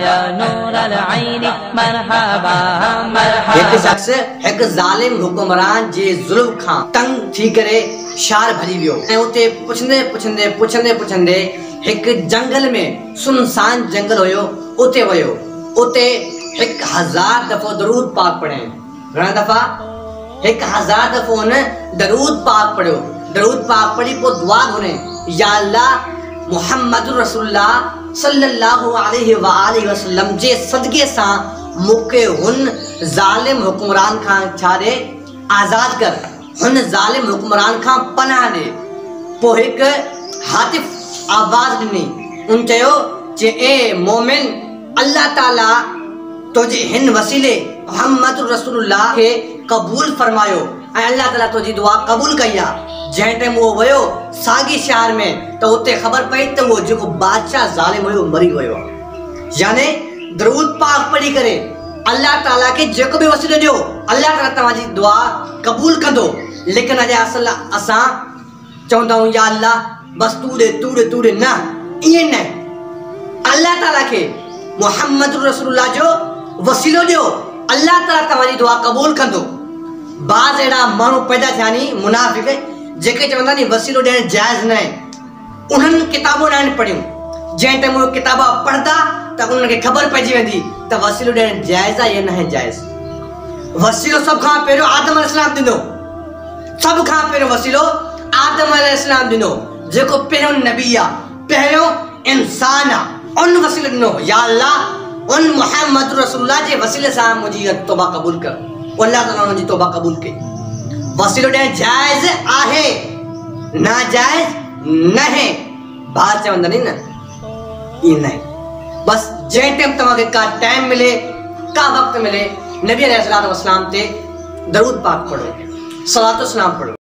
या नूरल ऐनी मरहबा मरहबा। एक शख्स एक जालिम हुक्मरान जे जुल्म खां तंग थी करे शहर भरी वियो ऐं उते पुछंदे एक जंगल में सुनसान जंगल होयो उते वयो। उते 1000 दफ़ो दरूद पाक पढ़े। घणा दफ़ा? 1000 दफ़ो उन दरूद पाक पढ़ियो। दरूद पाक पढ़ी पो दुआ घुरे, या अल्लाह मुहम्मद रसूलुल्लाह सल्लल्लाहु अलैहि व आलिहि वसल्लम जे सदके सां मुके हुन जालिम हुक्मरान खां छाड़े आजाद कर, हुन जालिम हुक्मरान खां पनाह दे। पो एक हातिफ आवाज दिनी, उन चयो जे ए मोमिन, अल्लाह ताला तुझे हिन वसीले मुहम्मद रसूलुल्लाह के कबूल फरमायो ऐं अल्लाह ताला तुझी दुआ कबूल कई आ। जंहिं टाइम वो वयो सागी शहर में तो उते खबर पई त वो जो बादशाह जालिम हुयो मरी गयो। यानी दरूद पाक पढ़ी करे अल्लाह ताला के जेको भी वसीलो दियो अल्लाह ताला तव्हांजी दुआ कबूल कंदो। लेकिन अॼु असल असां चवंदा आहियूं या अल्लाह बस तू दे न, ईअं न। अल्लाह ताला के मुहम्मद रसूलुल्लाह जो वसीलो दियो, अल्लाह ताला तव्हांजी दुआ कबूल कंदो। बाज़ अहिड़ा माण्हू पैदा थिया नी मुनाफ़िक़ जेके चवंदा नी वसीलो ॾियणु जाइज़ न आहे। उन्हनि किताबूं न आहिनि पढ़ियूं। जंहिं टाइम उहे किताब पढ़ंदा त उन्हनि खे ख़बर पइजी वेंदी त वसीलो ॾियणु जाइज़ आहे या न आहे जाइज़। वसीलो सभ खां पहिरियों आदम अलैहिस्सलाम ॾिनो। सभ खां पहिरियों वसीलो आदम अलैहिस्सलाम ॾिनो, जेको पहिरियों नबी आहे, पहिरियों इंसान आहे। उन वसीलो ॾिनो, या अल्लाह उन मुहम्मद रसूलुल्लाह जे वसीले सां मुंहिंजी तौबा कबूल कर। अल्लाह ताला उनजी तौबा कबूल कई। वसीलो ॾियणु जाइज़ आहे, नाजाइज़ न है। बात चवंदा नी न, ईअं न आहे। बस जंहिं टाइम तव्हांखे का टाइम मिले, का वक़्तु मिले, नबी अलैहिस्सलाम ते दरूद पाक पढ़ो, सलातो सलाम पढ़ो।